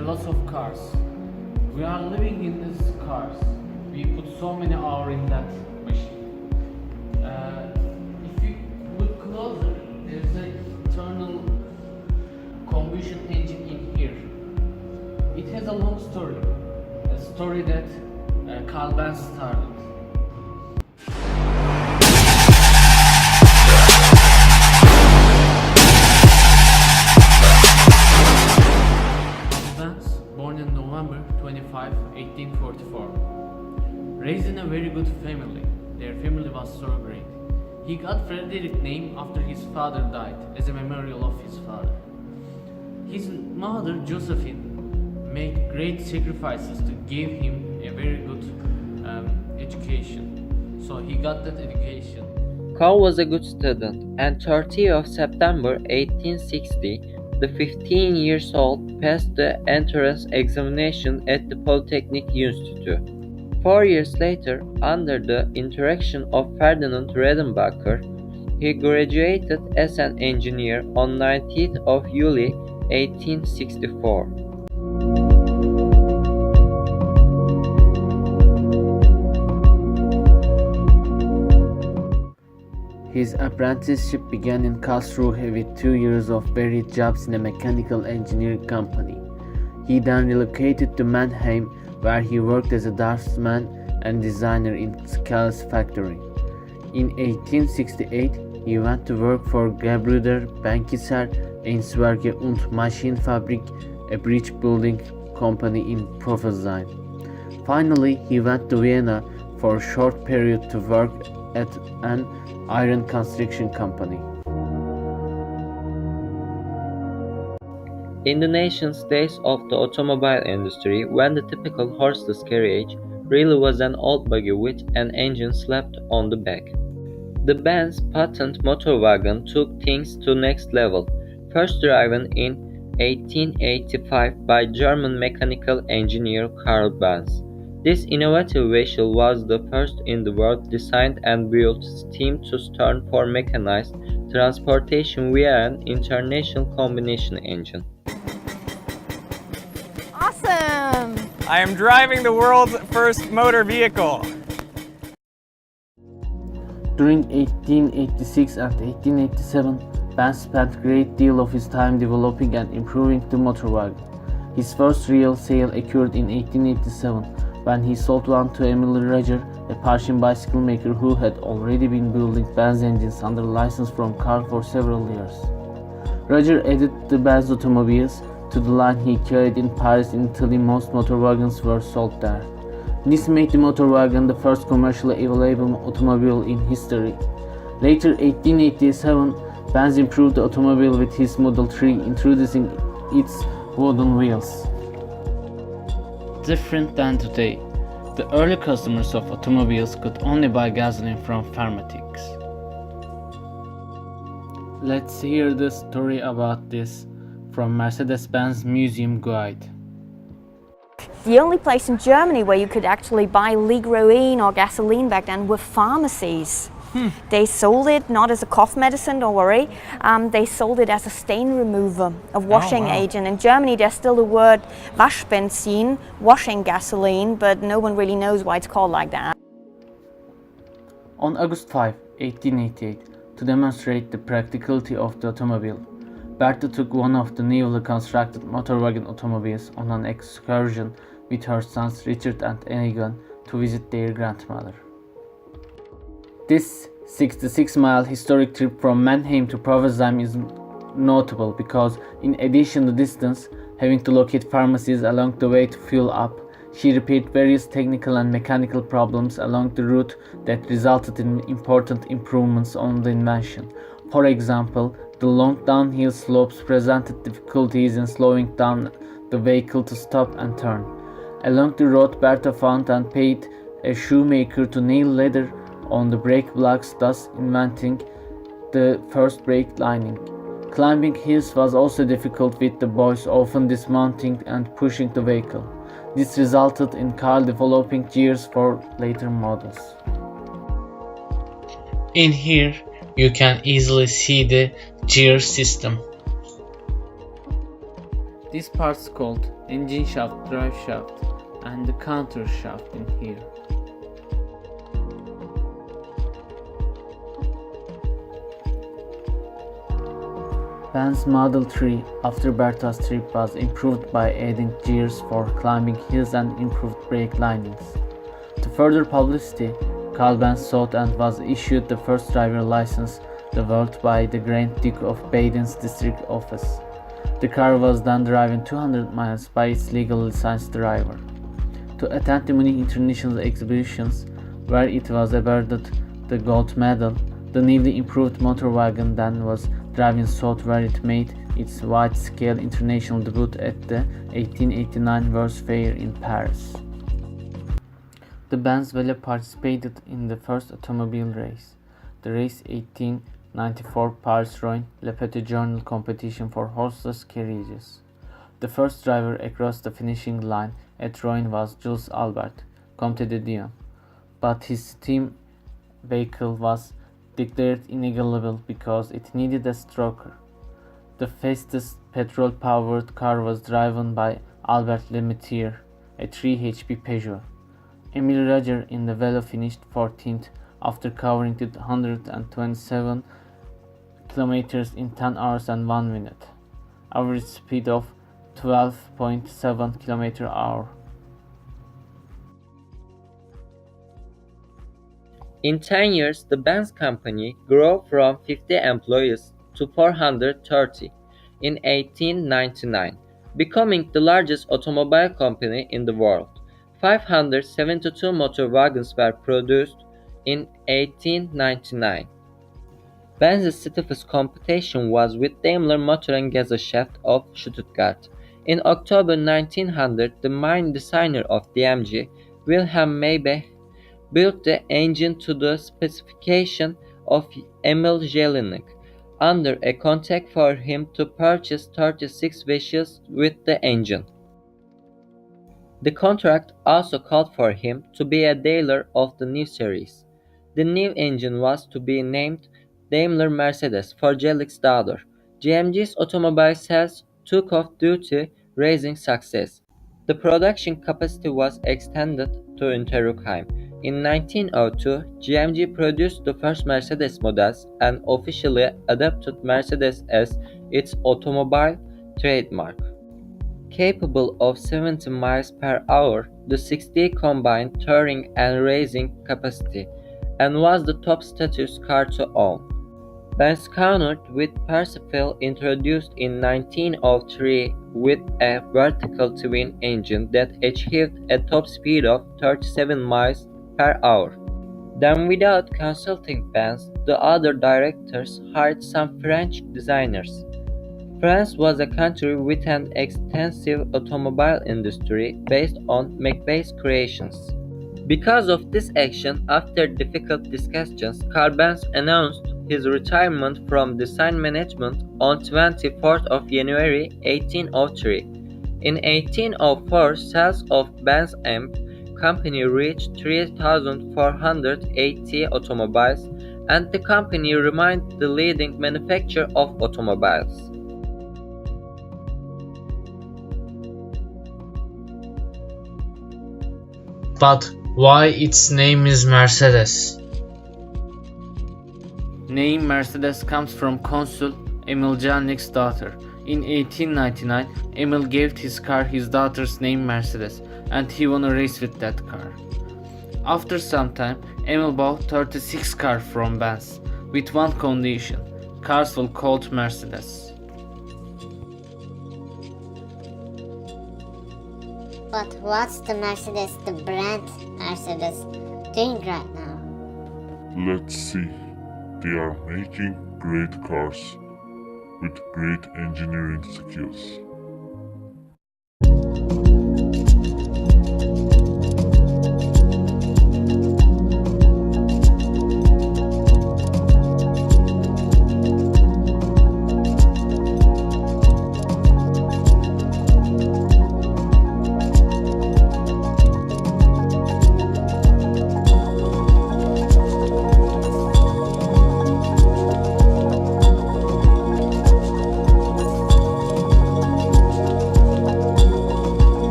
a lot of cars. We are living in these cars. We put so many hours in that machine. If you look closer, there's an internal combustion engine in here. It has a long story. A story that Carl Benz started. Born in November 25, 1844. Raised in a very good family, their family was so great. He got Frederick name after his father died as a memorial of his father. His mother Josephine made great sacrifices to give him a very good education. So he got that education. Carl was a good student, and 30th of September 1860, the 15 years old passed the entrance examination at the Polytechnic Institute. 4 years later, under the direction of Ferdinand Redenbacher, he graduated as an engineer on 19th of July 1864. His apprenticeship began in Karlsruhe with 2 years of varied jobs in a mechanical engineering company. He then relocated to Mannheim, where he worked as a draftsman and designer in Skal's factory. In 1868, he went to work for Gebrüder Benckiser Einswerke und Maschinenfabrik, a bridge building company in Pforzheim. Finally, he went to Vienna for a short period to work at an iron construction company. In the nation's days of the automobile industry, when the typical horseless carriage really was an old buggy with an engine slapped on the back, the Benz patent motor wagon took things to next level, first driven in 1885 by German mechanical engineer Carl Benz. This innovative vehicle was the first in the world designed and built steam to stern for mechanized transportation via an international combination engine. Awesome! I am driving the world's first motor vehicle. During 1886 and 1887, Benz spent a great deal of his time developing and improving the motor wagon. His first real sale occurred in 1887, when he sold one to Emil Roger, a Prussian bicycle maker who had already been building Benz engines under license from Carl for several years. Roger added the Benz automobiles to the line he carried in Paris in Italy. Most motor wagons were sold there. This made the motor wagon the first commercially available automobile in history. Later, 1887, Benz improved the automobile with his Model 3, introducing its wooden wheels. Different than today, the early customers of automobiles could only buy gasoline from Pharmatics. Let's hear the story about this from Mercedes-Benz Museum Guide. The only place in Germany where you could actually buy Ligroin or gasoline back then were pharmacies. They sold it not as a cough medicine, don't worry. They sold it as a stain remover, a washing agent. In Germany, there's still the word Waschbenzin, washing gasoline, but no one really knows why it's called like that. On August 5, 1888, to demonstrate the practicality of the automobile, Bertha took one of the newly constructed motor wagon automobiles on an excursion with her sons Richard and Egon to visit their grandmother. This 66-mile historic trip from Mannheim to Pforzheim is notable because, in addition to distance, having to locate pharmacies along the way to fuel up, she repaired various technical and mechanical problems along the route that resulted in important improvements on the invention. For example, the long downhill slopes presented difficulties in slowing down the vehicle to stop and turn. Along the road, Bertha found and paid a shoemaker to nail leather on the brake blocks, thus inventing the first brake lining. Climbing hills was also difficult, with the boys often dismounting and pushing the vehicle. This resulted in Carl developing gears for later models. In here, you can easily see the gear system. These parts called engine shaft, drive shaft, and the counter shaft in here. Benz Model 3 after Bertha's trip was improved by adding gears for climbing hills and improved brake linings. To further publicity, Carl Benz sought and was issued the first driver license the world by the Grand Duke of Baden's district office. The car was then driven 200 miles by its legal licensed driver. To attend the Munich International Exhibitions, where it was awarded the gold medal, the newly improved motor wagon then was driven south, where it made its wide-scale international debut at the 1889 World's Fair in Paris. The Benz Velo participated in the first automobile race, the race 1894 Paris-Rouen-Le Petit Journal competition for horseless carriages. The first driver across the finishing line at Rouen was Jules Albert, Comte de Dion, but his steam vehicle was declared illegal because it needed a stroker. The fastest petrol-powered car was driven by Albert Lemaitre, a 3 HP Peugeot. Emile Roger in the Velo finished 14th after covering 127 kilometers in 10 hours and 1 minute, average speed of 12.7 km/h. In 10 years, the Benz company grew from 50 employees to 430 in 1899, becoming the largest automobile company in the world. 572 motor wagons were produced in 1899. Benz's stiffest competition was with Daimler Motor and Gesellschaft of Stuttgart. In October 1900, the main designer of DMG, Wilhelm Maybach, built the engine to the specification of Emil Jelinek, under a contract for him to purchase 36 vehicles with the engine. The contract also called for him to be a dealer of the new series. The new engine was to be named Daimler Mercedes for Jelik's daughter. GMG's automobile sales took off due to rising success. The production capacity was extended to Unterruckheim. In 1902, GMG produced the first Mercedes models and officially adopted Mercedes as its automobile trademark. Capable of 70 miles per hour, the 60 combined touring and racing capacity, and was the top status car to own. Benz countered with Parsifal, introduced in 1903 with a vertical twin engine that achieved a top speed of 37 miles per hour. Then, without consulting Benz, the other directors hired some French designers. France was a country with an extensive automobile industry based on Maybach's creations. Because of this action, after difficult discussions, Carl Benz announced his retirement from design management on 24th of January 1803. In 1804, sales of Benz M company reached 3,480 automobiles, and the company remained the leading manufacturer of automobiles. But why its name is Mercedes? Name Mercedes comes from Consul Emil Jelik's daughter. In 1899, Emil gave his car his daughter's name Mercedes, and he won a race with that car. After some time, Emil bought 36 cars from Benz, with one condition: cars were called Mercedes. But what's the Mercedes, the brand Mercedes, doing right now? Let's see. They are making great cars with great engineering skills.